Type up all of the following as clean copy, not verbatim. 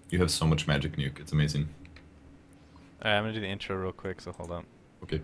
You have so much magic nuke. It's amazing. Alright, I'm gonna do the intro real quick, so hold on. Okay.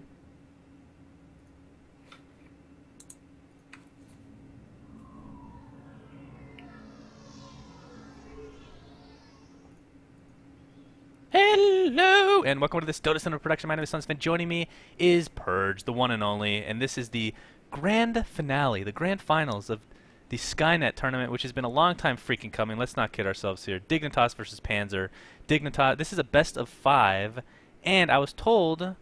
Hello, and welcome to this Dotacinema production. My name is SUNSfan. Joining me is Purge, the one and only, and this is the grand finale, the grand finals of the SkyNet tournament, which has been a long time freaking coming. Let's not kid ourselves here. Dignitas versus Panzer. Dignitas. This is a best of 5, and I was told,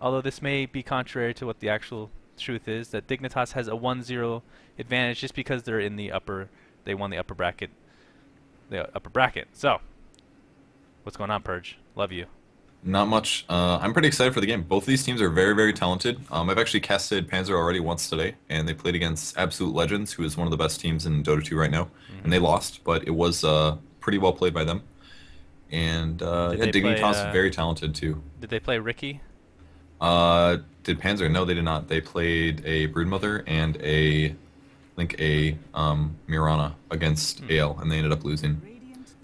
although this may be contrary to what the actual truth is, that Dignitas has a 1-0 advantage just because they're in the upper. They won the upper bracket. So. What's going on, Purge? Love you. Not much. I'm pretty excited for the game. Both of these teams are very, very talented. I've actually casted Panzer already once today, and they played against Absolute Legends, who is one of the best teams in Dota 2 right now, and they lost, but it was pretty well played by them. And yeah, Dignitas very talented too. Did they play Ricky? Did Panzer? No, they did not. They played a Broodmother and I think a Mirana against AL, and they ended up losing.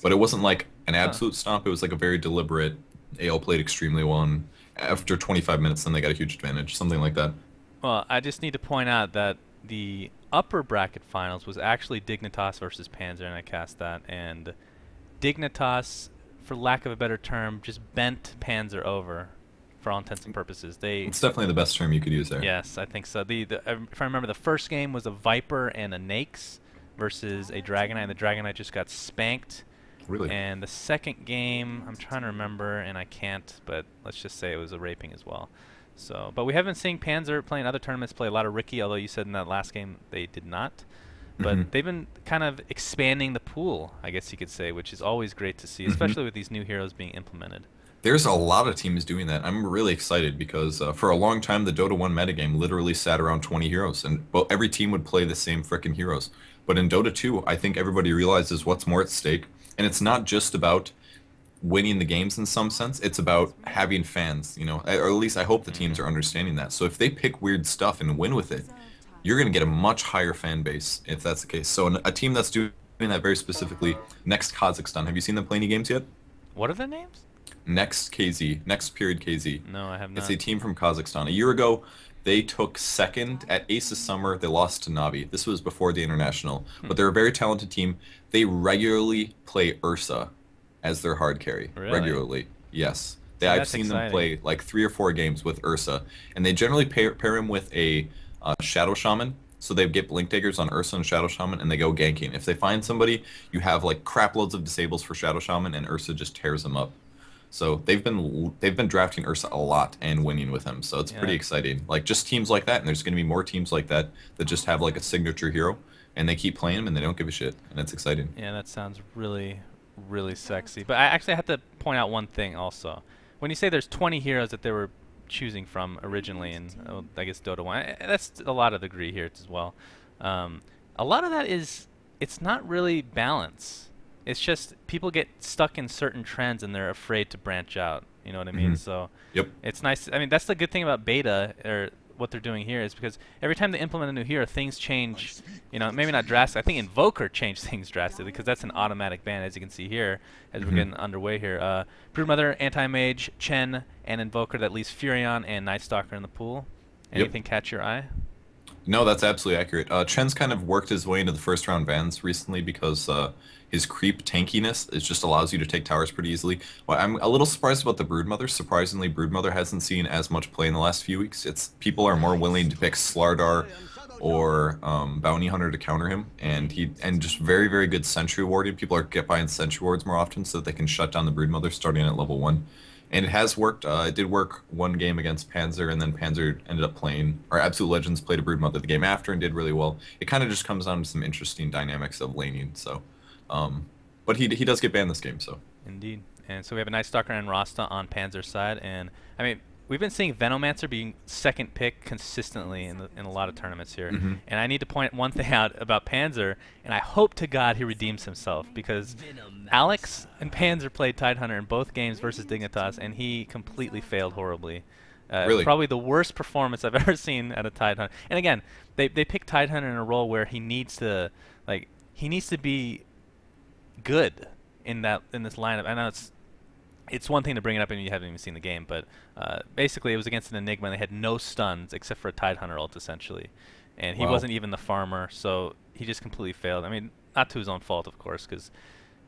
But it wasn't like an absolute stomp. It was like a very deliberate. AL played extremely well, and after 25 minutes, then they got a huge advantage, something like that. Well, I just need to point out that the upper bracket finals was actually Dignitas versus Panzer, and I cast that. And Dignitas, for lack of a better term, just bent Panzer over, for all intents and purposes. It's definitely the best term you could use there. Yes, I think so. If I remember, the first game was a Viper and a Naix versus a Dragonite, and the Dragonite just got spanked. Really? And the second game, I'm trying to remember, and I can't, but let's just say it was a raping as well. So, but we have been seeing Panzer play in other tournaments play a lot of Ricky, although you said in that last game they did not. But they've been kind of expanding the pool, I guess you could say, which is always great to see, especially with these new heroes being implemented. There's a lot of teams doing that. I'm really excited because for a long time, the Dota 1 metagame literally sat around 20 heroes, and well, every team would play the same frickin' heroes. But in Dota 2, I think everybody realizes what's more at stake. And it's not just about winning the games in some sense. It's about having fans, you know, or at least I hope the teams are understanding that. So if they pick weird stuff and win with it, you're going to get a much higher fan base if that's the case. So a team that's doing that very specifically, Next Kazakhstan. Have you seen them play any games yet? What are their names? Next KZ, Next Period KZ. No, I have not. It's a team from Kazakhstan. A year ago, they took second at Ace of Summer. They lost to Navi. This was before the International. But they're a very talented team. They regularly play Ursa as their hard carry. Really? Regularly. Yes. Yeah, I've seen them play like 3 or 4 games with Ursa. And they generally pair him with a Shadow Shaman. So they get Blink Daggers on Ursa and Shadow Shaman, and they go ganking. If they find somebody, you have like crap loads of disables for Shadow Shaman, and Ursa just tears them up. So they've been drafting Ursa a lot and winning with him. So it's pretty exciting. Like just teams like that, and there's going to be more teams like that that just have like a signature hero, and they keep playing him and they don't give a shit, and it's exciting. Yeah, that sounds really, really sexy. But I actually have to point out one thing also. When you say there's 20 heroes that they were choosing from originally, and I guess Dota 1, that's a lot of degree here as well. A lot of that is, it's not really balance. It's just people get stuck in certain trends and they're afraid to branch out. You know what I mean? So it's nice. I mean, that's the good thing about beta, or what they're doing here, is because every time they implement a new hero, things change. You know, maybe not drastic. I think Invoker changed things drastically because that's an automatic ban, as you can see here, as we're getting underway here. Broodmother, Anti-Mage, Chen, and Invoker that leaves Furion and Night Stalker in the pool. Anything catch your eye? No, that's absolutely accurate. Chen's kind of worked his way into the first round bans recently because his creep tankiness just allows you to take towers pretty easily. Well, I'm a little surprised about the Broodmother. Surprisingly, Broodmother hasn't seen as much play in the last few weeks. People are more willing to pick Slardar or Bounty Hunter to counter him, and just very, very good Sentry warding. People are buying Sentry wards more often so that they can shut down the Broodmother starting at level 1. And it has worked. It did work one game against Panzer, and then Panzer ended up playing, or Absolute Legends played a Broodmother the game after and did really well. It kind of just comes down to some interesting dynamics of laning. So, but he does get banned this game. So indeed. And so we have a Night Stalker and Rasta on Panzer's side, and I mean, we've been seeing Venomancer being second pick consistently in a lot of tournaments here. And I need to point one thing out about Panzer, and I hope to God he redeems himself, because Alex and Panzer played Tidehunter in both games versus Dignitas, and he completely failed horribly. Really? Probably the worst performance I've ever seen at a Tidehunter. And again, they picked Tidehunter in a role where he needs to be good. in this lineup. I know it's one thing to bring it up and you haven't even seen the game, but basically it was against an Enigma and they had no stuns except for a Tidehunter ult essentially, and he Wow. wasn't even the farmer, so he just completely failed. I mean, not to his own fault, of course, because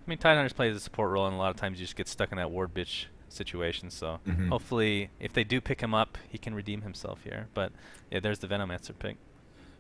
I mean Tidehunters plays a support role and a lot of times you just get stuck in that ward bitch situation. So Hmm. hopefully, if they do pick him up, he can redeem himself here. But yeah, there's the Venomancer pick.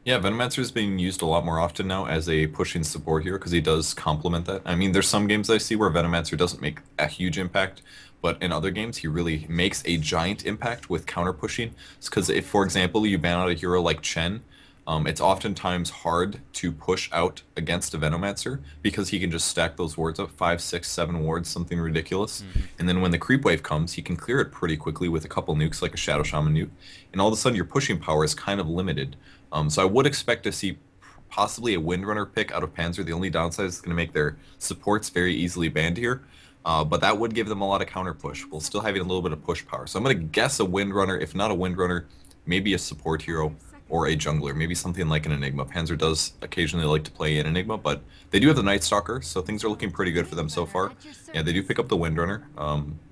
Yeah, Venomancer is being used a lot more often now as a pushing support hero because he does complement that. I mean, there's some games I see where Venomancer doesn't make a huge impact, but in other games he really makes a giant impact with counter pushing. Because if, for example, you ban out a hero like Chen, it's oftentimes hard to push out against a Venomancer because he can just stack those wards up, 5, 6, 7 wards, something ridiculous. And then when the creep wave comes, he can clear it pretty quickly with a couple nukes like a Shadow Shaman nuke. And all of a sudden your pushing power is kind of limited. So I would expect to see possibly a Windrunner pick out of Panzer. The only downside is going to make their supports very easily banned here. But that would give them a lot of counter push while still having a little bit of push power. So I'm going to guess a Windrunner, if not a Windrunner, maybe a support hero or a jungler, maybe something like an Enigma. Panzer does occasionally like to play an Enigma, but they do have the Night Stalker, so things are looking pretty good for them so far. Yeah, they do pick up the Windrunner,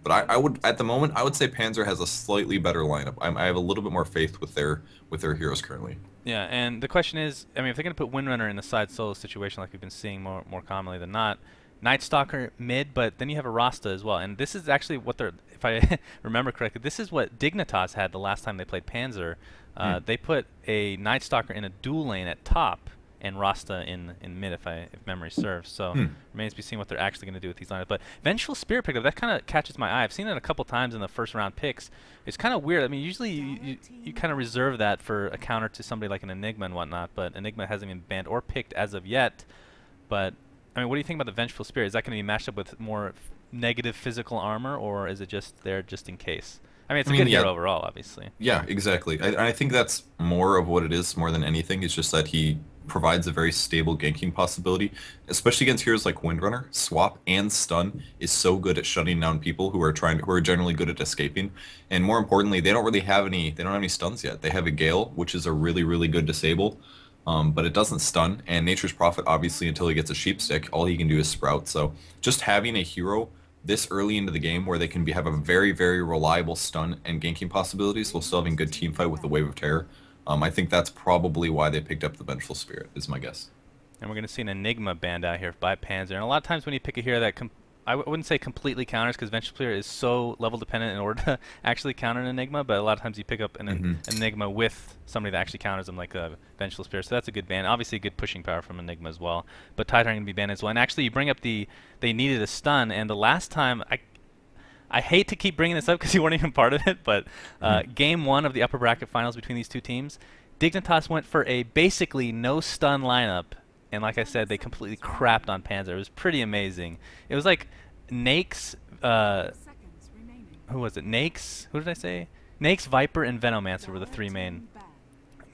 but I would, at the moment, I would say Panzer has a slightly better lineup. I have a little bit more faith with their heroes currently. Yeah, and the question is, I mean, if they're going to put Windrunner in the side solo situation like we've been seeing more commonly than not, Night Stalker mid, but then you have a Rasta as well. And this is actually what they're, if I remember correctly, this is what Dignitas had the last time they played Panzer. They put a Night Stalker in a dual lane at top and Rasta in mid, if memory serves. So remains to be seen what they're actually going to do with these lineups. But Vengeful Spirit pickup, that kind of catches my eye. I've seen it a couple times in the first round picks. It's kind of weird. I mean, usually you kind of reserve that for a counter to somebody like an Enigma and whatnot, but Enigma hasn't been banned or picked as of yet. But I mean, what do you think about the Vengeful Spirit? Is that going to be matched up with more negative physical armor, or is it just there just in case? I mean, it's a good hero overall, obviously. Yeah, exactly. I think that's more of what it is more than anything. It's just that he provides a very stable ganking possibility, especially against heroes like Windrunner. Swap and stun is so good at shutting down people who are generally good at escaping. And more importantly, they don't have any stuns yet. They have a Gale, which is a really good disable. But it doesn't stun, and Nature's Prophet, obviously, until he gets a sheep stick, all he can do is sprout. So just having a hero this early into the game where they can have a very reliable stun and ganking possibilities while still having good team fight with the Wave of Terror, I think that's probably why they picked up the Vengeful Spirit, is my guess. And we're going to see an Enigma banned out here by Panzer. And a lot of times when you pick a hero that I wouldn't say completely counters, because Vengeful Spirit is so level dependent in order to actually counter an Enigma, but a lot of times you pick up an Enigma with somebody that actually counters them, like a Vengeful Spirit, so that's a good ban. Obviously a good pushing power from Enigma as well, but Tidehunter going to be banned as well. And actually you bring up they needed a stun, and the last time, I hate to keep bringing this up because you weren't even part of it, but game 1 of the upper bracket finals between these two teams, Dignitas went for a basically no stun lineup. And like I said, they completely crapped on Panzer. It was pretty amazing. It was like Nakes, who was it? Nakes, who did I say? Nakes, Viper, and Venomancer were the 3 main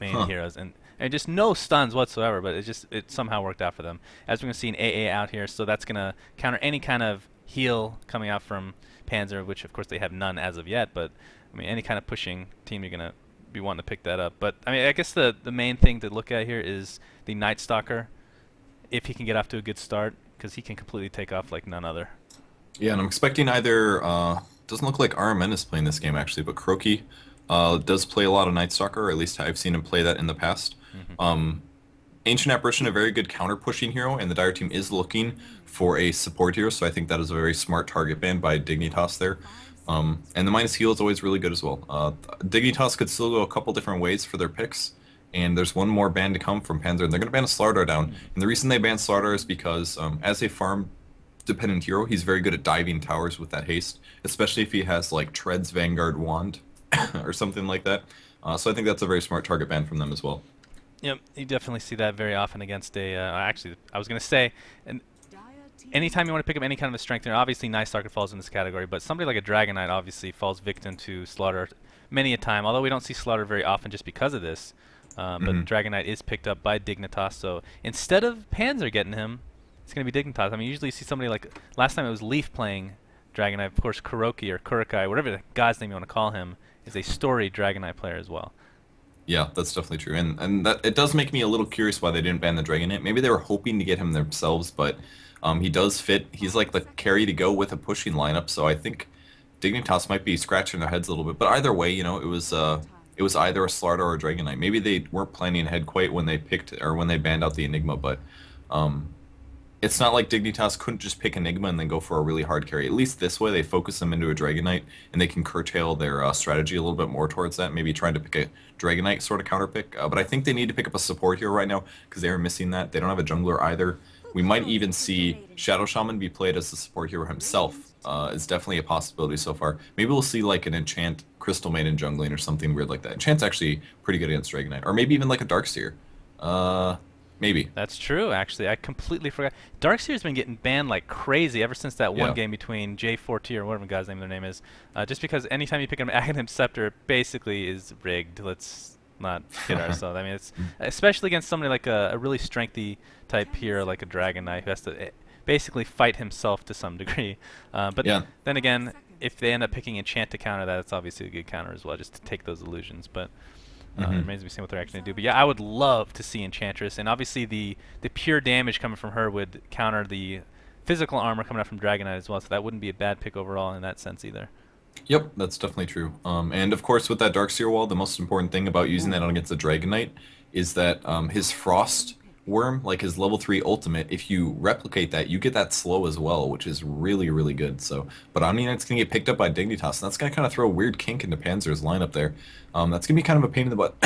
heroes. And just no stuns whatsoever, but it somehow worked out for them. As we're going to see an AA out here, so that's going to counter any kind of heal coming out from Panzer, which of course they have none as of yet, but I mean any kind of pushing team, you're going to be wanting to pick that up. But I mean, I guess the main thing to look at here is the Night Stalker, if he can get off to a good start, because he can completely take off like none other. Yeah, and I'm expecting either, doesn't look like RMN is playing this game actually, but Croaky does play a lot of Night Stalker, or at least I've seen him play that in the past. Ancient Apparition, a very good counter-pushing hero, and the Dire team is looking for a support hero, so I think that is a very smart target ban by Dignitas there. And the minus heal is always really good as well. Dignitas could still go a couple different ways for their picks, and there's one more ban to come from Panzer, and they're going to ban a Slardar down. And the reason they ban Slardar is because as a farm-dependent hero, he's very good at diving towers with that haste, especially if he has like Tread's Vanguard Wand or something like that. So I think that's a very smart target ban from them as well. Yep, you definitely see that very often against a, actually, I was going to say, anytime you want to pick up any kind of a strengthener, obviously Night Stalker falls in this category, but somebody like a Dragon Knight obviously falls victim to Slaughter many a time, although we don't see Slaughter very often just because of this. But Dragon Knight is picked up by Dignitas, so instead of Panzer getting him, it's going to be Dignitas. I mean, usually you see somebody like, last time it was Leaf playing Dragon Knight. Of course, Kuroki or Kurokai, whatever the guy's name you want to call him, is a storied Dragon Knight player as well. Yeah, that's definitely true, and that it does make me a little curious why they didn't ban the Dragon Knight. Maybe they were hoping to get him themselves, but He does fit. He's like the carry to go with a pushing lineup, so I think Dignitas might be scratching their heads a little bit. But either way, it was either a Slardar or a Dragon Knight. Maybe they weren't planning ahead quite when they picked or when they banned out the Enigma, but um, it's not like Dignitas couldn't just pick Enigma and then go for a really hard carry. At least this way, they focus them into a Dragon Knight, and they can curtail their strategy a little bit more towards that. Maybe trying to pick a Dragon Knight sort of counter pick. But I think they need to pick up a support hero right now because they are missing that. They don't have a jungler either. We might even see Shadow Shaman be played as the support hero himself. It's definitely a possibility so far. Maybe we'll see like an Enchant Crystal Maiden jungling or something weird like that. Enchant's actually pretty good against Dragon Knight. Or maybe even like a Darkseer. Maybe. That's true, actually. I completely forgot. Darkseer's been getting banned like crazy ever since that one game between J4T or whatever the guy's name their name is. Just because anytime you pick an Aghanim Scepter, it basically is rigged. Let's not kid ourselves. I mean, it's especially against somebody like a really strengthy type hero like a Dragon Knight who has to basically fight himself to some degree. But then again, if they end up picking Enchant to counter that, it's obviously a good counter as well, just to take those illusions. But it remains to be seen what they're actually going to do. But yeah, I would love to see Enchantress, and obviously the pure damage coming from her would counter the physical armor coming out from Dragon Knight as well, so that wouldn't be a bad pick overall in that sense either. Yep, that's definitely true. And of course, with that Darkseer wall, the most important thing about using that on against the Dragon Knight is that his Frost Worm, like his level 3 ultimate, if you replicate that, you get that slow as well, which is really, really good. So, but Omni Knight's going to get picked up by Dignitas, and that's going to kind of throw a weird kink into Panzer's lineup there. That's going to be kind of a pain in the butt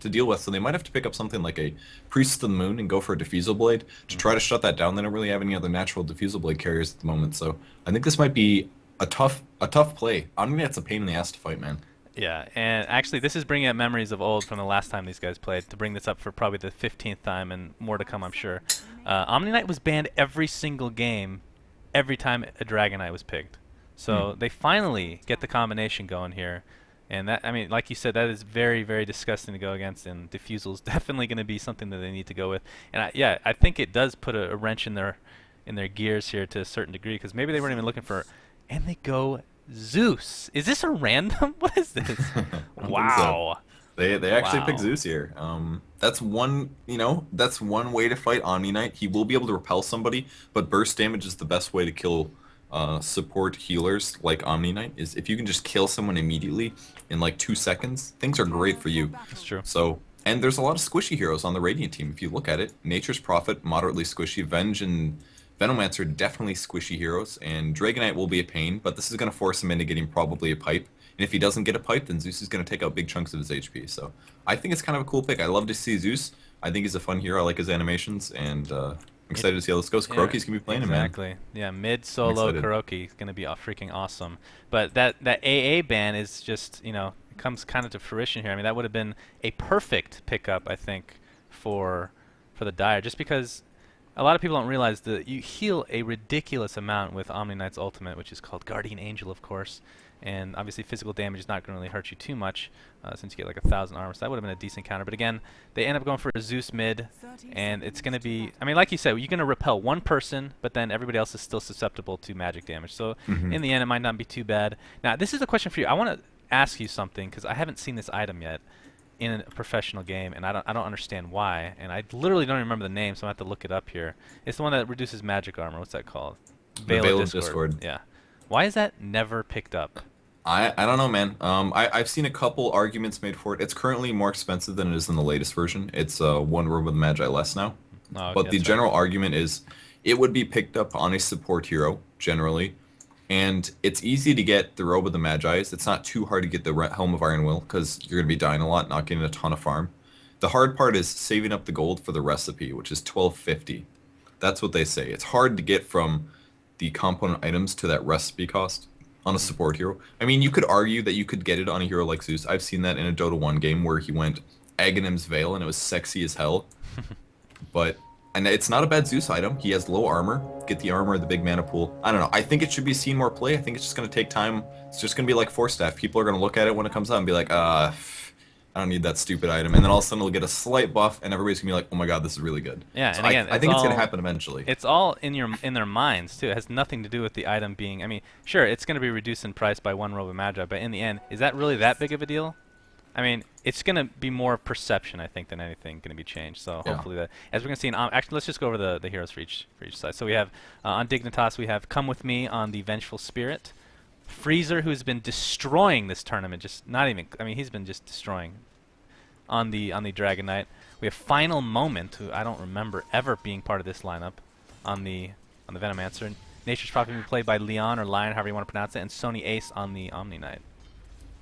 to deal with, so they might have to pick up something like a Priest of the Moon and go for a Diffusal Blade to try to shut that down. They don't really have any other natural Diffusal Blade carriers at the moment, so I think this might be a tough play. Omni Knight's a pain in the ass to fight, man. Yeah, and actually this is bringing up memories of old from the last time these guys played, to bring this up for probably the 15th time and more to come, I'm sure. Omni Knight was banned every single game, every time a Dragon Knight was picked. So they finally get the combination going here. And that, I mean, like you said, that is very, very disgusting to go against, and Diffusal is definitely going to be something that they need to go with. And yeah, I think it does put a wrench in their gears here to a certain degree, because maybe they weren't even looking for, and they go Zeus. Is this a random? What is this? Wow. So. They actually picked Zeus here. That's one, that's one way to fight Omni Knight. He will be able to repel somebody, but burst damage is the best way to kill support healers like Omni Knight. Is if you can just kill someone immediately in like 2 seconds, things are great for you. That's true. So, and there's a lot of squishy heroes on the Radiant team. If you look at it, Nature's Prophet, moderately squishy. Venge and Venomancer, definitely squishy heroes, and Dragon Knight will be a pain, but this is going to force him into getting probably a pipe. And if he doesn't get a pipe, then Zeus is going to take out big chunks of his HP. So I think it's kind of a cool pick. I love to see Zeus. I think he's a fun hero. I like his animations, and I'm excited to see how this goes. Kuroki's going to be playing him, man. Exactly. Yeah, mid-solo Kuroki is going to be freaking awesome. But that AA ban is just, comes kind of to fruition here. I mean, that would have been a perfect pickup, I think, for the Dire, just because a lot of people don't realize that you heal a ridiculous amount with Omni Knight's ultimate, which is called Guardian Angel, of course. And obviously physical damage is not going to really hurt you too much since you get like 1,000 armor. So that would have been a decent counter. But again, they end up going for a Zeus mid, and it's going to be, I mean, like you said, you're going to repel one person, but then everybody else is still susceptible to magic damage. So in the end, it might not be too bad. Now, this is a question for you. I want to ask you something, because I haven't seen this item yet in a professional game, and I don't understand why, and I literally don't remember the name, so I have to look it up here. It's the one that reduces magic armor. What's that called? Veil of Discord. Yeah. Why is that never picked up? I don't know, man. I've seen a couple arguments made for it. It's currently more expensive than it is in the latest version. It's one room with Magi less now. Oh, okay, but the general argument is it would be picked up on a support hero, generally. And it's easy to get the Robe of the Magi's. It's not too hard to get the Helm of Iron Will, because you're going to be dying a lot, not getting a ton of farm. The hard part is saving up the gold for the recipe, which is 1250. That's what they say. It's hard to get from the component items to that recipe cost on a support hero. I mean, you could argue that you could get it on a hero like Zeus. I've seen that in a Dota 1 game where he went Aghanim's Veil, and it was sexy as hell. And it's not a bad Zeus item. He has low armor. Get the armor, the big mana pool. I don't know. I think it should be seen more play. I think it's just going to take time. It's just going to be like Force Staff. People are going to look at it when it comes out and be like, I don't need that stupid item. And then all of a sudden it'll get a slight buff, and everybody's going to be like, oh my god, this is really good. Yeah, so and again, I think it's going to happen eventually. It's all in their minds, too. It has nothing to do with the item being... I mean, sure, it's going to be reduced in price by one Robe of Magi, but in the end, is that really that big of a deal? I mean, it's going to be more perception, I think, than anything going to be changed. So Yeah. hopefully that, as we're going to see, actually, let's just go over the heroes for each side. So we have on Dignitas, we have Come With Me on the Vengeful Spirit. Freezer, who's been destroying this tournament, just not even, I mean, he's been just destroying on the Dragon Knight. We have Final Moment, who I don't remember ever being part of this lineup on the Venomancer. Nature's Prophet being played by Leon or Lion, however you want to pronounce it, and Sony Ace on the Omni Knight.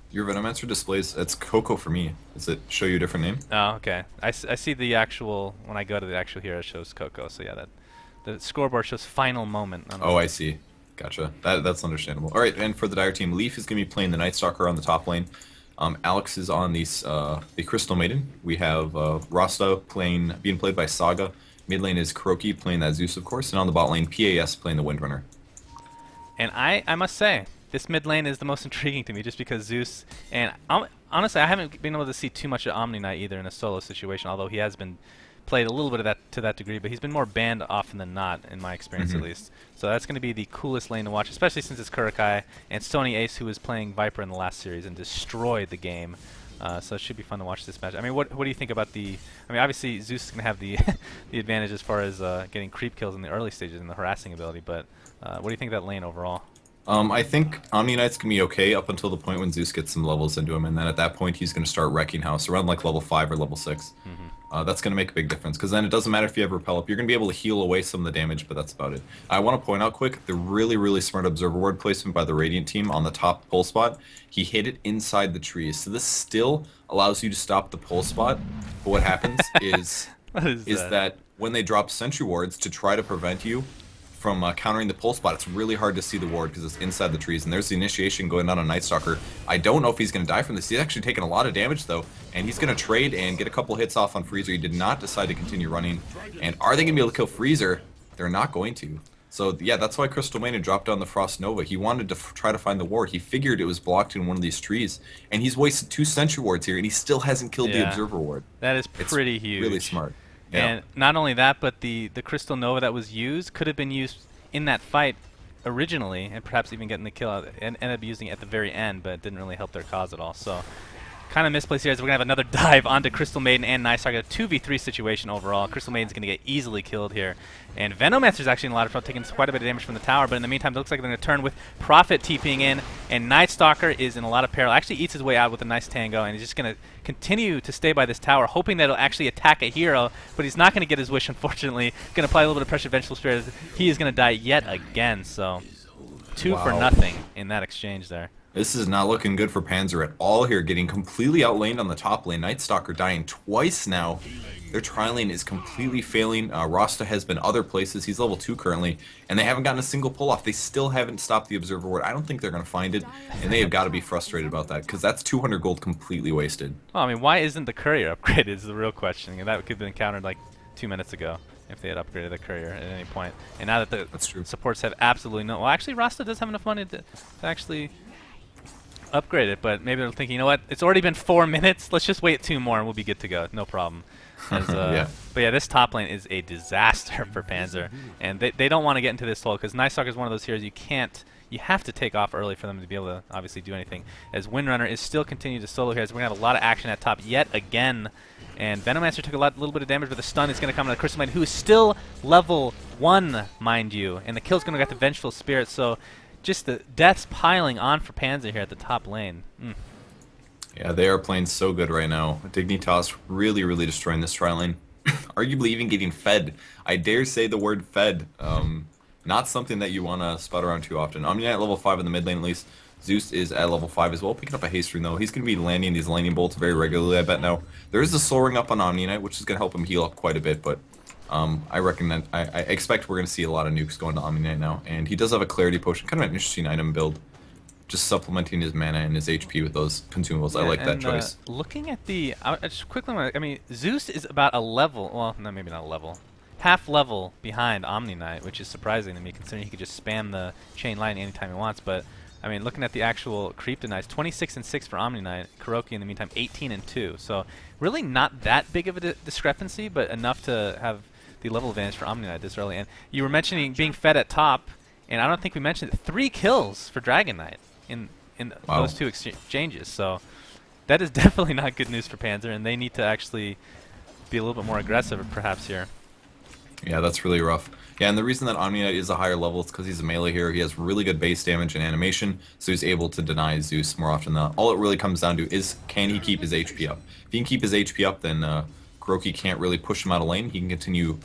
Your Venomancer displays, it's Coco for me. Does it show you a different name? Oh, okay. I see the actual, when I go to the actual hero, it shows Coco. So yeah, the scoreboard shows Final Moment. Oh, I see. Gotcha. That's understandable. All right, and for the Dire team, Leaf is going to be playing the Night Stalker on the top lane. Alex is on the Crystal Maiden. We have Rasta being played by Saga. Mid lane is Kuroki playing that Zeus, of course, and on the bot lane, PAS playing the Windrunner. And I must say, this mid lane is the most intriguing to me, just because Zeus, and honestly, I haven't been able to see too much of Omni Knight either in a solo situation, although he has been played a little bit of that to that degree, but he's been more banned often than not, in my experience at least. So that's going to be the coolest lane to watch, especially since it's Kurokai and Sony Ace, who was playing Viper in the last series and destroyed the game. So it should be fun to watch this match. I mean, what do you think about the... I mean, obviously, Zeus is going to have the the advantage as far as getting creep kills in the early stages and the harassing ability, but what do you think of that lane overall? I think Omni Knight's going to be okay up until the point when Zeus gets some levels into him, and then at that point he's going to start wrecking house around like level 5 or level 6. That's going to make a big difference, because then it doesn't matter if you have Repel Up. You're going to be able to heal away some of the damage, but that's about it. I want to point out quick, the really, really smart Observer Ward placement by the Radiant team on the top pull spot. He hit it inside the trees, so this still allows you to stop the pull spot, but what happens is, that when they drop Sentry Wards to try to prevent you from countering the pull spot, it's really hard to see the ward because it's inside the trees, and there's the initiation going on Night Stalker. I don't know if he's going to die from this. He's actually taken a lot of damage, though, and he's going to trade and get a couple hits off on Freezer. He did not decide to continue running, and are they going to be able to kill Freezer? They're not going to. So, yeah, that's why Crystal Maiden dropped down the Frost Nova. He wanted to try to find the ward. He figured it was blocked in one of these trees, and he's wasted 2 Sentry Wards here, and he still hasn't killed the Observer Ward. That is pretty huge. Really smart. Yeah. And not only that, but the Crystal Nova that was used could have been used in that fight originally, and perhaps even getting the kill out, and ended up using it at the very end, but it didn't really help their cause at all. So kind of misplaced here, as we're going to have another dive onto Crystal Maiden and Night Stalker. A 2v3 situation overall. Crystal Maiden's going to get easily killed here. And Venomancer's actually in a lot of trouble, taking quite a bit of damage from the tower, but in the meantime, it looks like they're going to turn with Prophet TPing in, and Night Stalker is in a lot of peril. Actually eats his way out with a nice tango, and he's just going to continue to stay by this tower, hoping that it'll actually attack a hero, but he's not going to get his wish, unfortunately. Going to apply a little bit of pressure, Vengeful Spirit. He is going to die yet again, so 2 for nothing in that exchange there. This is not looking good for Panzer at all here, getting completely outlaned on the top lane. Night Stalker dying twice now. Their tri-lane is completely failing. Rasta has been other places. He's level 2 currently, and they haven't gotten a single pull-off. They still haven't stopped the Observer Ward. I don't think they're going to find it, and they have got to be frustrated about that, because that's 200 gold completely wasted. Well, I mean, why isn't the courier upgraded is the real question, and that could have been countered like 2 minutes ago if they had upgraded the courier at any point. And now that the supports have absolutely no... Well, actually, Rasta does have enough money to actually upgrade it, but maybe they're thinking, you know what, it's already been 4 minutes, let's just wait 2 more and we'll be good to go, no problem. As, yeah. But yeah, this top lane is a disaster for Panzer, and they don't want to get into this hole, because Night Stalker is one of those heroes you have to take off early for them to be able to obviously do anything, as Windrunner is still continuing to solo here, as we're going to have a lot of action at top yet again, and Venomancer took a little bit of damage, but the stun is going to come on the Crystal Maiden, who is still level 1, mind you, and the kill's going to get the Vengeful Spirit, so just the deaths piling on for Panzer here at the top lane. Yeah, they are playing so good right now. Dignitas really, really destroying this tri lane. Arguably even getting fed. I dare say the word fed. Not something that you want to spout around too often. Omni Knight level 5 in the mid lane at least. Zeus is at level 5 as well, picking up a haste ring though. He's going to be landing these lightning bolts very regularly, I bet now. There is a soul ring up on Omni Knight, which is going to help him heal up quite a bit, but I expect we're going to see a lot of nukes going to Omni Knight now. And he does have a Clarity Potion, kind of an interesting item build. Just supplementing his mana and his HP with those consumables. Yeah, I like that choice. Looking at the... I just quickly want to... I mean, Zeus is about a level... Well, no, maybe not a level. Half level behind Omni Knight, which is surprising to me, considering he could just spam the chain line anytime he wants. But, I mean, looking at the actual creep denies, 26 and 6 for Omni Knight. Kuroki, in the meantime, 18 and 2. So, really not that big of a discrepancy, but enough to have the level advantage for Omni Knight this early. And you were mentioning being fed at top, and I don't think we mentioned it. 3 kills for Dragon Knight in those 2 exchanges. So that is definitely not good news for Panzer, and they need to actually be a little bit more aggressive perhaps here. Yeah, that's really rough. Yeah, and the reason that Omni Knight is a higher level is because he's a melee hero. He has really good base damage and animation, so he's able to deny Zeus more often than not. All it really comes down to is, can he keep his HP up? If he can keep his HP up, then Kuroki can't really push him out of lane. He can continue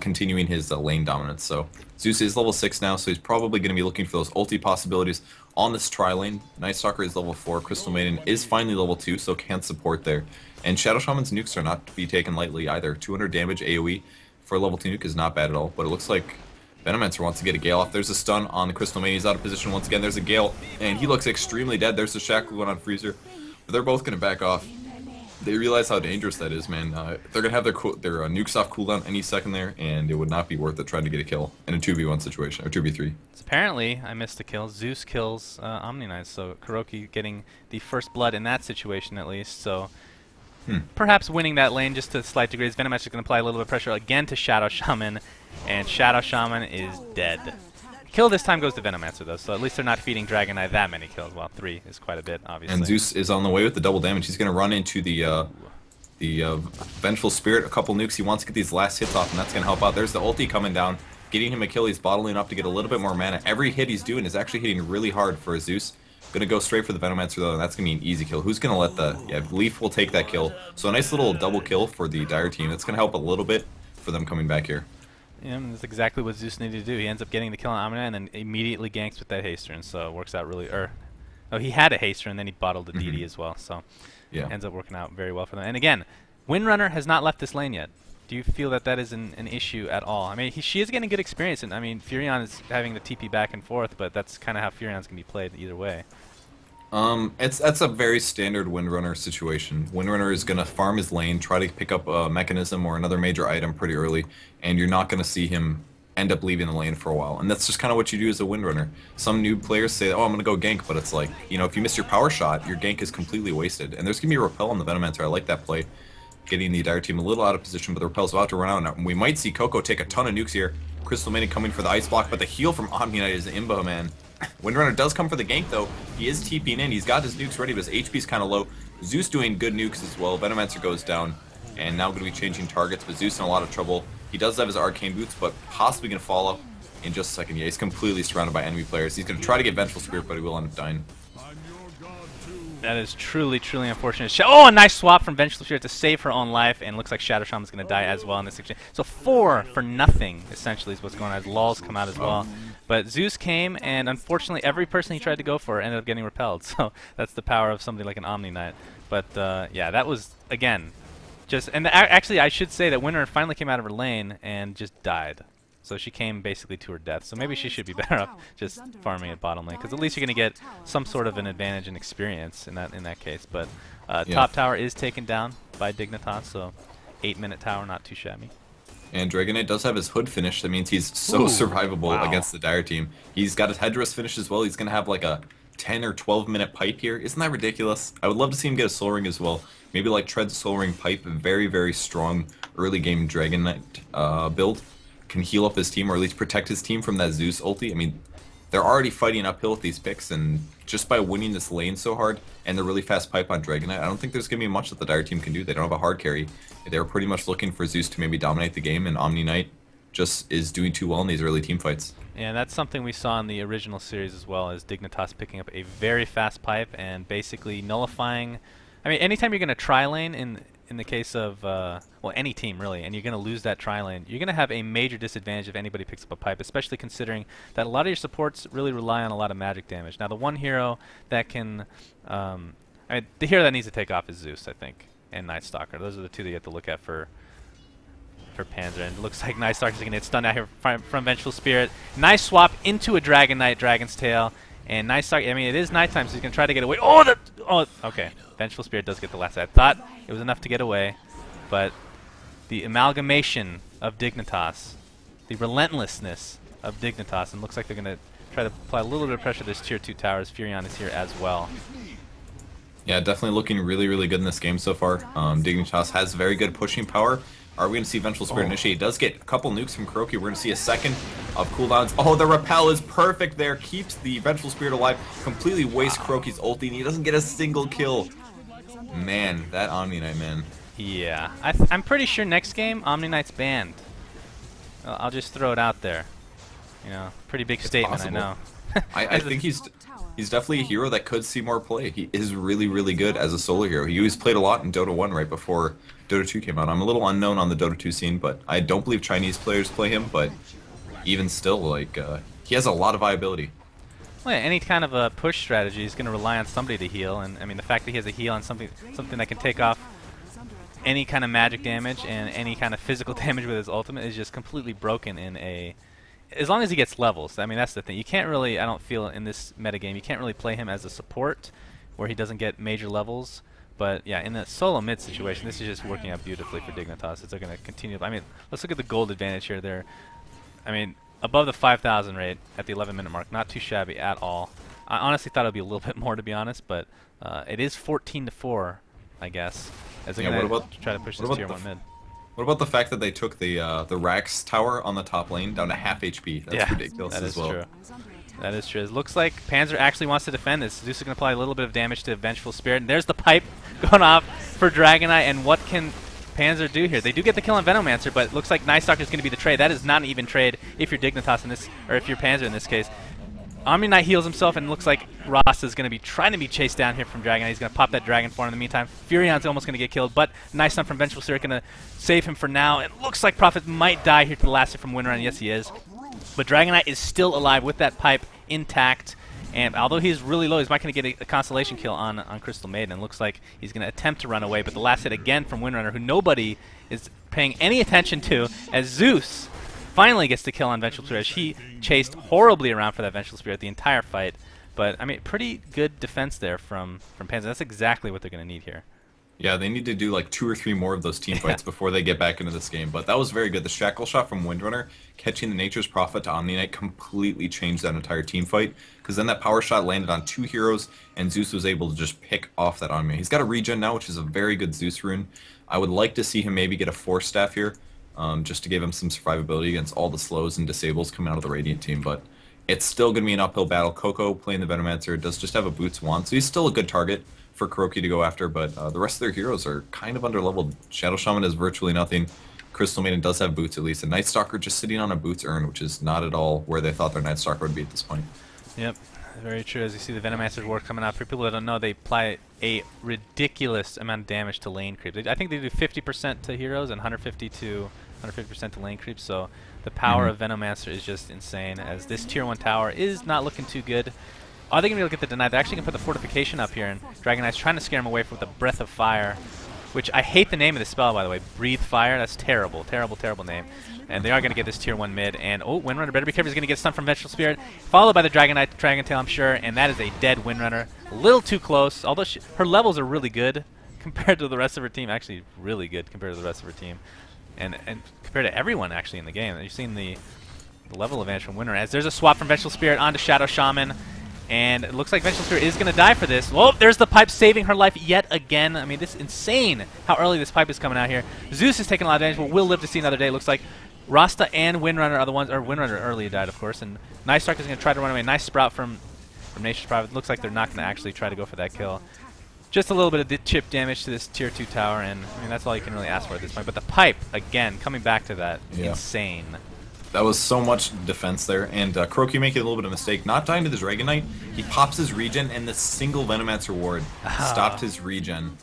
continuing his lane dominance. So Zeus is level 6 now, so he's probably going to be looking for those ulti possibilities on this tri-lane. Night Stalker is level 4. Crystal Maiden is finally level 2, so can't support there. And Shadow Shaman's nukes are not to be taken lightly either. 200 damage AoE for a level 2 nuke is not bad at all, but it looks like Venomancer wants to get a Gale off. There's a stun on the Crystal Maiden. He's out of position once again. There's a Gale, and he looks extremely dead. There's the Shackle going on Freezer. But they're both going to back off. They realize how dangerous that is, man. They're going to have their nukes off cooldown any second there, and it would not be worth it trying to get a kill in a 2v1 situation, or 2v3. So apparently, I missed a kill. Zeus kills Omni Knight, so Kuroki getting the first blood in that situation at least, so perhaps winning that lane just to a slight degree. Venomancer is going to apply a little bit of pressure again to Shadow Shaman, and Shadow Shaman is dead. Kill this time goes to Venomancer though, so at least they're not feeding Dragon Knight that many kills. Well, 3 is quite a bit, obviously. And Zeus is on the way with the double damage. He's going to run into the Vengeful Spirit, a couple nukes. He wants to get these last hits off, and that's going to help out. There's the ulti coming down, getting him a kill. He's bottling up to get a little bit more mana. Every hit he's doing is actually hitting really hard for Zeus. Going to go straight for the Venomancer though, and that's going to be an easy kill. Who's going to let the... Yeah, Leaf will take that kill. So a nice little double kill for the Dire team. That's going to help a little bit for them coming back here. Yeah, that's exactly what Zeus needed to do. He ends up getting the kill on Omni and then immediately ganks with that Haster, so it works out really... Oh, he had a Haster and then he bottled the DD as well, so yeah, ends up working out very well for them. And again, Windrunner has not left this lane yet. Do you feel that that is an issue at all? I mean, she is getting good experience, and I mean, Furion is having the TP back and forth, but that's kind of how Furion's going to be played either way. That's a very standard Windrunner situation. Windrunner is going to farm his lane, try to pick up a mechanism or another major item pretty early, and you're not going to see him end up leaving the lane for a while. And that's just kind of what you do as a Windrunner. Some new players say, oh, I'm going to go gank, but it's like, you know, if you miss your power shot, your gank is completely wasted. And there's going to be a repel on the Venomancer. I like that play. Getting the Dire team a little out of position, but the repel's about to run out. Now, we might see Coco take a ton of nukes here. Crystal Maiden coming for the ice block, but the heal from Omni Knight is Imba, man. Windrunner does come for the gank, though. He is TPing in. He's got his nukes ready, but his HP's kind of low. Zeus doing good nukes as well. Venomancer goes down, and now going to be changing targets, but Zeus in a lot of trouble. He does have his arcane boots, but possibly going to fall up in just a second. Yeah, he's completely surrounded by enemy players. He's going to try to get Vengeful Spirit, but he will end up dying. That is truly, truly unfortunate. Oh, a nice swap from Vengeful Spirit to save her own life, and looks like Shadow Shaman's going to die as well in this exchange. So 4 for nothing, essentially, is what's going on as lulls come out as well. But Zeus came, and unfortunately, every person he tried to go for ended up getting repelled. So that's the power of something like an Omni Knight. But yeah, that was, again, just... And actually, I should say that Winter finally came out of her lane and just died. So she came basically to her death. So maybe she should be better up just farming at bottom lane, because at least you're going to get some sort of an advantage and experience in that case. But top tower is taken down by Dignitas, so 8-minute tower, not too shabby. And Dragon Knight does have his hood finished. That means he's so survivable against the Dire team. He's got his headdress finished as well. He's going to have like a 10 or 12-minute pipe here. Isn't that ridiculous? I would love to see him get a Soul Ring as well. Maybe like Tread's Soul Ring pipe, a very, very strong early game Dragon Knight build. Can heal up his team, or at least protect his team from that Zeus ulti. I mean, they're already fighting uphill with these picks, and just by winning this lane so hard, and the really fast pipe on Dragon Knight, I don't think there's going to be much that the Dire team can do. They don't have a hard carry. They were pretty much looking for Zeus to maybe dominate the game, and Omni Knight just is doing too well in these early team fights. Yeah, that's something we saw in the original series as well, as Dignitas picking up a very fast pipe and basically nullifying... I mean, anytime you're going to tri-lane in the case of, well, any team really, and you're going to lose that tri-lane, you're going to have a major disadvantage if anybody picks up a pipe, especially considering that a lot of your supports really rely on a lot of magic damage. Now, the one hero that can, I mean, the hero that needs to take off is Zeus, I think, and Night Stalker. Those are the two that you have to look at for Panzer, and it looks like Night Stalker's going to get stunned out here from Vengeful Spirit. Nice swap into a Dragon Knight, Dragon's Tail, and Night Stalker, I mean, it is nighttime, so he's going to try to get away. Oh, okay. Vengeful Spirit does get the last hit. I thought it was enough to get away, but the amalgamation of Dignitas, the relentlessness of Dignitas, and looks like they're going to try to apply a little bit of pressure to this tier 2 towers. Furion is here as well. Yeah, definitely looking really, really good in this game so far. Dignitas has very good pushing power. Are we going to see Vengeful Spirit initiate? He does get a couple nukes from Kuroki. We're going to see a second of cooldowns. Oh, the repel is perfect there. Keeps the Vengeful Spirit alive. Completely wastes Kuroki's ulti, and he doesn't get a single kill. Man, that Omni Knight, man. Yeah, I'm pretty sure next game Omni Knight's banned. I'll just throw it out there. You know, pretty big statement, possible. I know. I think he's definitely a hero that could see more play. He is really, really good as a solo hero. He always played a lot in Dota 1 right before Dota 2 came out. I'm a little unknown on the Dota 2 scene, but I don't believe Chinese players play him, but even still, like, he has a lot of viability. Well, yeah, any kind of a push strategy is going to rely on somebody to heal, and I mean the fact that he has a heal on something that can take off any kind of magic damage and any kind of physical damage with his ultimate is just completely broken in a... As long as he gets levels. I mean, that's the thing. You can't really, I don't feel in this metagame, you can't really play him as a support where he doesn't get major levels. But yeah, in a solo mid situation, this is just working out beautifully for Dignitas. They're going to continue. I mean, let's look at the gold advantage here. They're, I mean, above the 5,000 rate at the 11-minute mark. Not too shabby at all. I honestly thought it would be a little bit more, to be honest, but it is 14-4, I guess. As they're going to try to push this tier 1 mid. What about the fact that they took the Rax tower on the top lane down to half HP? That's ridiculous as well. True. That is true. It looks like Panzer actually wants to defend this. Zeus is going to apply a little bit of damage to Vengeful Spirit. And there's the pipe going off for Dragonite. And what can Panzer do here? They do get the kill on Venomancer, but it looks like Night Stalker is going to be the trade. That is not an even trade if you're Dignitas in this, or if you're Panzer in this case. Omni Knight heals himself, and it looks like Ross is going to be trying to be chased down here from Dragonite. He's going to pop that Dragon Form in the meantime. Furion's almost going to get killed, but nice stun from Vengeful Spirit going to save him for now. It looks like Prophet might die here to the last hit from Windrunner. Yes, he is. But Dragonite is still alive with that pipe intact. And although he's really low, he's not going to get a Constellation kill on Crystal Maiden. It looks like he's going to attempt to run away, but the last hit again from Windrunner, who nobody is paying any attention to, as Zeus finally gets the kill on Vengeful Spirit. He chased horribly around for that Vengeful Spirit the entire fight. But, I mean, pretty good defense there from Panzer. That's exactly what they're going to need here. Yeah, they need to do like 2 or 3 more of those team fights before they get back into this game. But that was very good. The Shackle Shot from Windrunner, catching the Nature's Prophet to Omni Knight, completely changed that entire team fight. Because then that power shot landed on 2 heroes, and Zeus was able to just pick off that Omni Knight. He's got a regen now, which is a very good Zeus rune. I would like to see him maybe get a Force Staff here, just to give him some survivability against all the slows and disables coming out of the Radiant team. But it's still going to be an uphill battle. Coco playing the Venomancer does just have a Boots Wand, so he's still a good target for Kuroki to go after, but the rest of their heroes are kind of under-leveled. Shadow Shaman has virtually nothing. Crystal Maiden does have Boots at least, and Night Stalker just sitting on a Boots urn, which is not at all where they thought their Night Stalker would be at this point. Yep, very true. As you see the Venomancer's work coming out, for people that don't know, they apply a ridiculous amount of damage to lane creep. I think they do 50% to heroes and 150% to lane creep, so the power of Venomancer is just insane, as this tier 1 tower is not looking too good. Are they going to be able to get the deny? They're actually going to put the fortification up here, and Dragonite's trying to scare him away with the Breath of Fire, which I hate the name of the spell, by the way. Breathe Fire. That's terrible. Terrible, terrible name. And they are going to get this tier 1 mid. And, oh, Windrunner better be careful. He's going to get stunned from Vengeful Spirit, followed by the Dragonite, Dragon Tail, I'm sure, and that is a dead Windrunner. A little too close, although her levels are really good compared to the rest of her team. Actually, really good compared to the rest of her team. And compared to everyone, actually, in the game. You've seen the level advantage from Windrunner. As there's a swap from Vengeful Spirit onto Shadow Shaman. And it looks like Vengeful Spirit is going to die for this. Oh, there's the pipe saving her life yet again. I mean, this is insane how early this pipe is coming out here. Zeus is taking a lot of damage, but we'll live to see another day. It looks like Rasta and Windrunner are the ones, or Windrunner early died, of course. And Night Stalker is going to try to run away. Nice sprout from Nature's Prophet. Looks like they're not going to actually try to go for that kill. Just a little bit of chip damage to this tier 2 tower, and I mean, that's all you can really ask for at this point. But the pipe, again, coming back to that, insane. That was so much defense there, and Kuroki making a little bit of a mistake. Not dying to the Dragonite, he pops his regen, and the single Venomancer ward stopped his regen.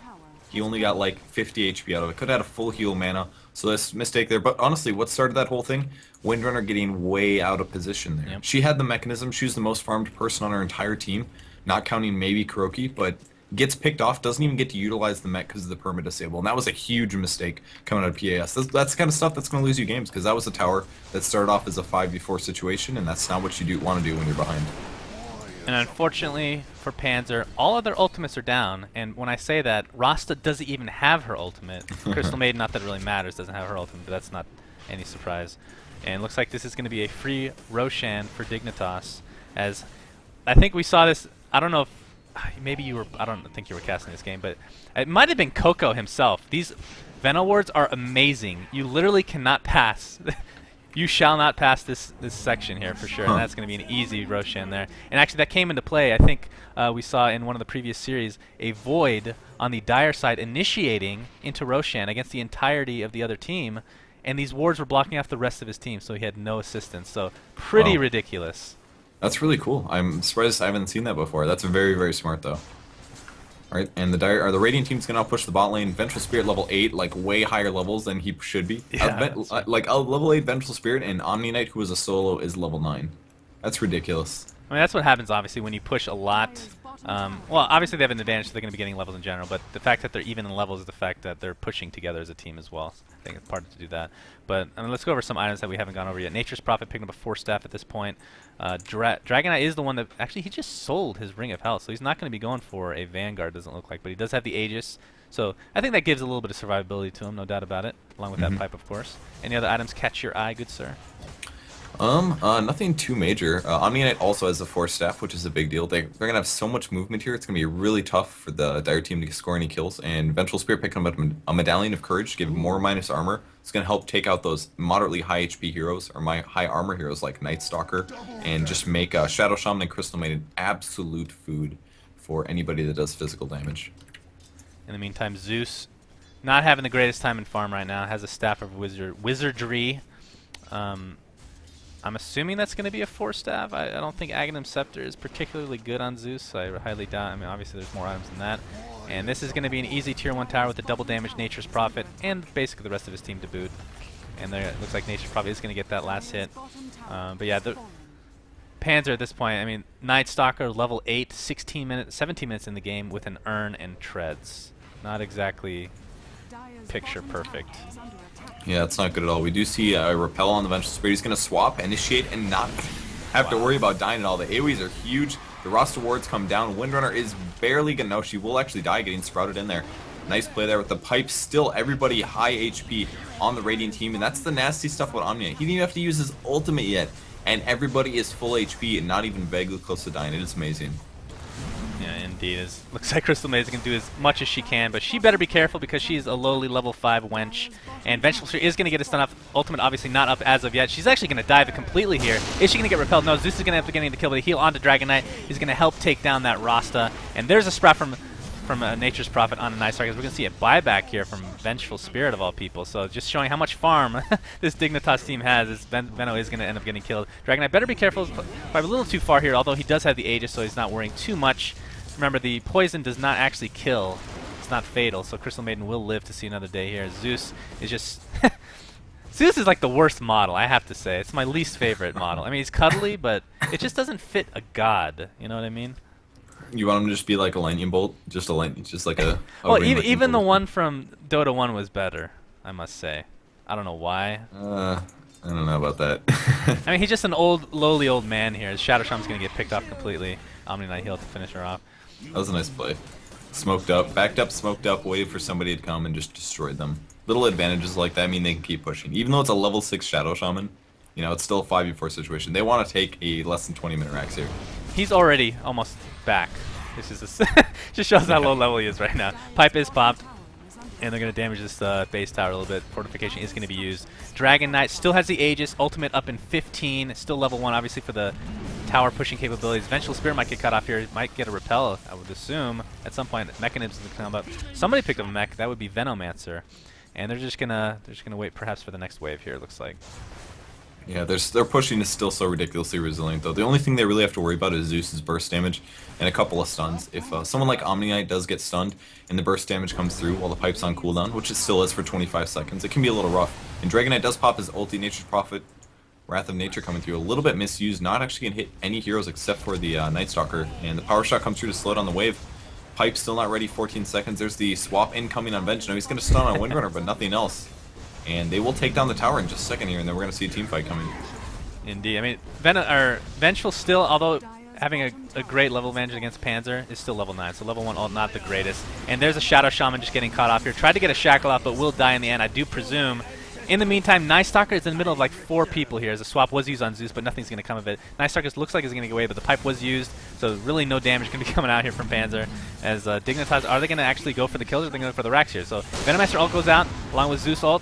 He only got like 50 HP out of it. Could have had a full heal mana, so that's a mistake there. But honestly, what started that whole thing? Windrunner getting way out of position there. Yep. She had the mechanism. She was the most farmed person on her entire team, not counting maybe Kuroki, but gets picked off, doesn't even get to utilize the mech because of the perma disable, and that was a huge mistake coming out of PAS. That's the kind of stuff that's going to lose you games, because that was a tower that started off as a 5v4 situation, and that's not what you want to do when you're behind. And unfortunately for Panzer, all of their ultimates are down, and when I say that, Rasta doesn't even have her ultimate. Crystal Maiden, not that it really matters, doesn't have her ultimate, but that's not any surprise. And it looks like this is going to be a free Roshan for Dignitas, as I think we saw this, I don't know if maybe you were, I don't think you were casting this game, but it might have been Coco himself. These Veno wards are amazing. You literally cannot pass. You shall not pass this section here for sure, and that's going to be an easy Roshan there. And actually, that came into play. I think we saw in one of the previous series a Void on the Dire side initiating into Roshan against the entirety of the other team, and these wards were blocking off the rest of his team, so he had no assistance. So pretty ridiculous. That's really cool. I'm surprised I haven't seen that before. That's very, very smart, though. All right, and the Radiant team's gonna push the bot lane. Vengeful Spirit level 8, like way higher levels than he should be. Yeah, like a level 8 Vengeful Spirit and Omni Knight, who is a solo, is level 9. That's ridiculous. I mean, that's what happens, obviously, when you push a lot. Well, obviously they have an advantage, so they're going to be getting levels in general, but the fact that they're even in levels is the fact that they're pushing together as a team as well. I think it's part to do that. But let's go over some items that we haven't gone over yet. Nature's Prophet picking up a 4-staff at this point. Dragon Knight is the one that... Actually, he just sold his Ring of Health, so he's not going to be going for a Vanguard, doesn't look like, but he does have the Aegis. So I think that gives a little bit of survivability to him, no doubt about it, along with that pipe, of course. Any other items catch your eye, good sir? Nothing too major. Omni Knight also has a 4-staff, which is a big deal. They're gonna have so much movement here, it's gonna be really tough for the Dire team to score any kills, and Vengeful Spirit picking up a Medallion of Courage to give more minus armor. It's gonna help take out those moderately high HP heroes, or high armor heroes like Night Stalker, and just make Shadow Shaman and Crystal Maiden absolute food for anybody that does physical damage. In the meantime, Zeus, not having the greatest time in farm right now, has a Staff of Wizardry. I'm assuming that's going to be a 4-staff. I don't think Aghanim Scepter is particularly good on Zeus. I highly doubt. I mean, obviously there's more items than that. And this is going to be an easy tier 1 tower with the double damage Nature's Prophet and basically the rest of his team to boot. And there, it looks like Nature's Prophet is going to get that last hit. But yeah, the Panzer at this point, I mean, Night Stalker level 8, 17 minutes in the game with an Urn and Treads. Not exactly picture perfect. Yeah, it's not good at all. We do see a Repel on the Vengeful Spirit. He's going to swap, initiate, and not have to worry about dying at all. The AoEs are huge. The roster wards come down. Windrunner is barely going to know. She will actually die getting sprouted in there. Nice play there with the pipe. Still everybody high HP on the Radiant team, and that's the nasty stuff about Omnia. He didn't even have to use his ultimate yet, and everybody is full HP and not even vaguely close to dying. It is amazing. Yeah, indeed. Looks like Crystal Maiden can do as much as she can, but she better be careful because she's a lowly level 5 wench. And Vengeful Spirit is going to get a stun off. Ultimate obviously not up as of yet. She's actually going to dive it completely here. Is she going to get repelled? No, Zeus is going to end up getting the kill, but a heal onto Dragon Knight. He's going to help take down that Rasta. And there's a sprout from Nature's Prophet on a Night Stalker. We're going to see a buyback here from Vengeful Spirit of all people. So just showing how much farm this Dignitas team has. Is Venno is going to end up getting killed. Dragon Knight better be careful. Probably a little too far here, although he does have the Aegis, so he's not worrying too much. Remember, the poison does not actually kill. It's not fatal, so Crystal Maiden will live to see another day here. Zeus is just... Zeus is like the worst model, I have to say. It's my least favorite model. I mean, he's cuddly, but it just doesn't fit a god. You know what I mean? You want him to just be like a lightning bolt? Just like a well, even the one from Dota 1 was better, I must say. I don't know why. I don't know about that. I mean, he's just an lowly old man here. Shadow Shaman's going to get picked off completely. Omni Knight heal to finish her off. That was a nice play. Smoked up, backed up, smoked up, waited for somebody to come and just destroyed them. Little advantages like that mean they can keep pushing. Even though it's a level 6 Shadow Shaman, you know, it's still a 5v4 situation. They want to take a less than 20-minute Rax here. He's already almost back. This is just shows how low level he is right now. Pipe is popped, and they're going to damage this base tower a little bit. Fortification is going to be used. Dragon Knight still has the Aegis. Ultimate up in 15. It's still level 1, obviously, for the tower pushing capabilities. Vengeful Spirit might get cut off here. It might get a repel, I would assume. At some point, Mechanisms will come up. Somebody picked up a mech. That would be Venomancer. And they're just gonna wait perhaps for the next wave here, it looks like. Yeah, their pushing is still so ridiculously resilient, though. The only thing they really have to worry about is Zeus's burst damage and a couple of stuns. If someone like Omni Knight does get stunned and the burst damage comes through while the pipe's on cooldown, which it still is for 25 seconds, it can be a little rough. And Dragon Knight does pop his ulti, Nature's Prophet, Wrath of Nature coming through. A little bit misused, not actually going to hit any heroes except for the Night Stalker. And the power shot comes through to slow down the wave. Pipe still not ready, 14 seconds. There's the swap incoming on Venge. Now he's going to stun on Windrunner, but nothing else. And they will take down the tower in just a second here, and then we're going to see a team fight coming. Indeed. I mean, Vengeful still, although having a great level advantage against Panzer, is still level 9, so level 1 ult not the greatest. And there's a Shadow Shaman just getting caught off here. Tried to get a Shackle off, but will die in the end, I do presume. In the meantime, Night Stalker is in the middle of like 4 people here, as a swap was used on Zeus, but nothing's going to come of it. Night Stalker looks like it's going to get away, but the pipe was used, so really no damage going to be coming out here from Panzer. As Dignitas, are they going to actually go for the kills, or are they going to go for the racks here? So Venomancer ult goes out, along with Zeus ult.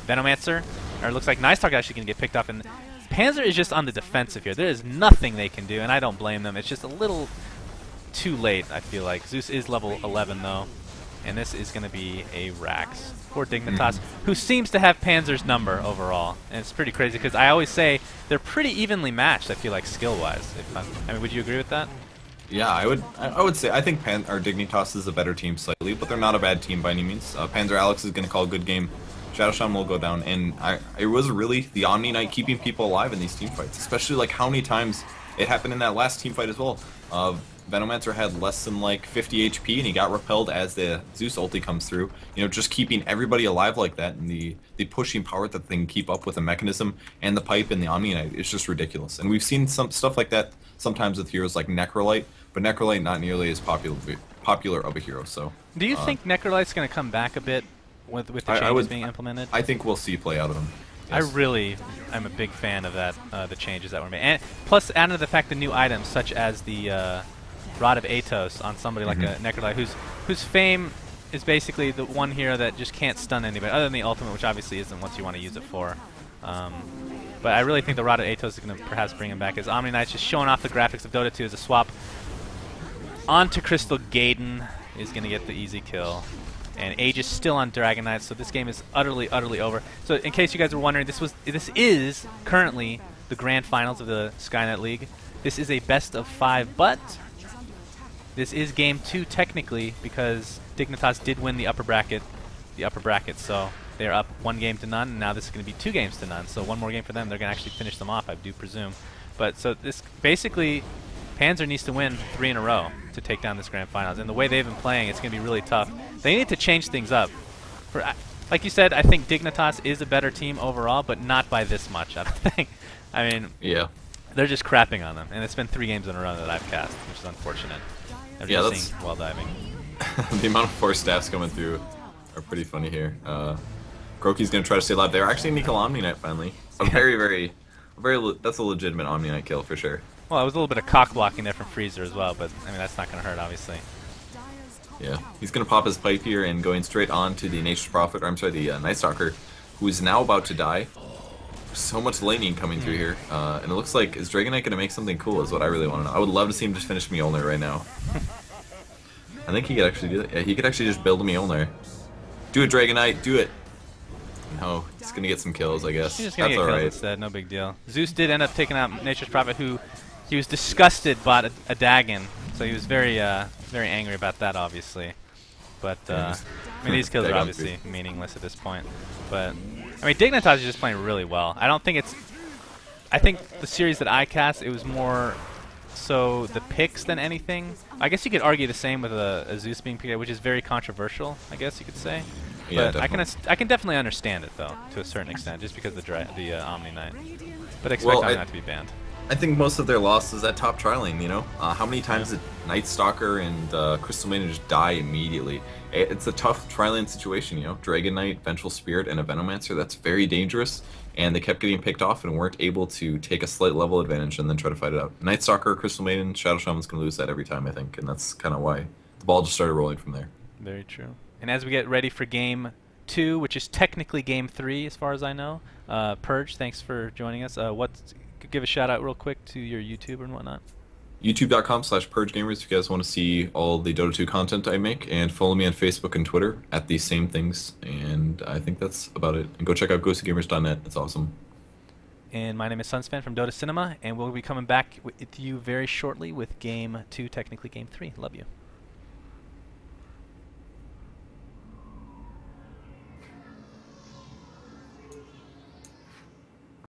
Venomancer Or it looks like Nice Talk actually going to get picked off. And Panzer is just on the defensive here. There is nothing they can do, and I don't blame them. It's just a little too late, I feel like. Zeus is level 11, though. And this is going to be a Rax for Dignitas, who seems to have Panzer's number overall. And it's pretty crazy because I always say they're pretty evenly matched, I feel like, skill-wise. I mean, would you agree with that? Yeah, I would say I think Dignitas is a better team slightly, but they're not a bad team by any means. Panzer Alex is going to call a good game. ShadowShaman will go down, and it was really the Omni Knight keeping people alive in these team fights, especially like how many times it happened in that last team fight as well. Venomancer had less than like 50 HP, and he got repelled as the Zeus ulti comes through. You know, just keeping everybody alive like that, and the pushing power that they can keep up with the mechanism and the pipe and the Omni Knight is just ridiculous. And we've seen some stuff like that sometimes with heroes like Necrolite, but Necrolite not nearly as popular of a hero. So, do you think Necrolite's going to come back a bit with the changes being implemented? I think we'll see play out of them. Yes. I really am a big fan of that, the changes that were made, and plus added the fact the new items such as the Rod of Atos on somebody like a Necrolite, whose fame is basically the one hero that just can't stun anybody, other than the ultimate, which obviously isn't what you want to use it for. But I really think the Rod of Atos is going to perhaps bring him back, as Omni Knight's just showing off the graphics of Dota 2 as a swap onto Crystal Gaiden is going to get the easy kill. And Age is still on Dragon Knight, so this game is utterly over. So in case you guys were wondering, this is currently the grand finals of the SkyNet League. This is a best of 5, but this is game 2 technically, because Dignitas did win the upper bracket, so they're up 1 game to none, and now this is going to be 2 games to none. So 1 more game for them, they're going to actually finish them off, I do presume. But so this basically, Panzer needs to win 3 in a row to take down this grand finals, and the way they've been playing, it's going to be really tough. They need to change things up. Like you said, I think Dignitas is a better team overall, but not by this much, I don't think. I mean, yeah, they're just crapping on them, and it's been 3 games in a row that I've cast, which is unfortunate. Yeah, that's while diving. The amount of 4 staffs coming through are pretty funny here. Groki's gonna try to stay alive. They're actually Nickel Omni Knight finally. A that's a legitimate Omni Knight kill for sure. Well, it was a little bit of cock blocking there from Freezer as well, but I mean that's not gonna hurt obviously. Yeah, he's gonna pop his pipe here and going straight on to the Nature's Prophet, or I'm sorry, the Night Stalker, who is now about to die. So much laning coming through here, and it looks like, is Dragon Knight going to make something cool is what I really want to know. I would love to see him just finish Mjolnir right now. I think he could actually do that. Yeah, he could actually just build a Mjolnir. Do it, Dragon Knight, do it! No, he's going to get some kills, I guess. He's just going to get kills instead, no big deal. Zeus did end up taking out Nature's Prophet, who he was disgusted bought a Dagon, so he was very angry about that, obviously. But, I mean, these kills are obviously meaningless at this point. But I mean, Dignitas is just playing really well. I don't think it's... I think the series that I cast, it was more so the picks than anything. I guess you could argue the same with a Zeus being picked, which is very controversial, I guess you could say. Yeah, but I can definitely understand it, though, to a certain extent, just because of the Omni Knight. But expect Omni Knight to be banned. I think most of their loss is that top trialing, you know? How many times did Night Stalker and Crystal Maiden just die immediately? It's a tough trialing situation, you know? Dragon Knight, Vengeful Spirit, and a Venomancer, that's very dangerous, and they kept getting picked off and weren't able to take a slight level advantage and then try to fight it out. Night Stalker, Crystal Maiden, Shadow Shaman's going to lose that every time, I think, and that's kind of why the ball just started rolling from there. Very true. And as we get ready for Game 2, which is technically Game 3 as far as I know, Purge, thanks for joining us. Give a shout out real quick to your YouTube and whatnot. YouTube.com/PurgeGamers if you guys want to see all the Dota 2 content I make, and follow me on Facebook and Twitter at these same things, and I think that's about it. And go check out ghostygamers.net, it's awesome. And my name is SUNSfan from Dotacinema, and we'll be coming back with you very shortly with Game 2, technically Game 3. Love you.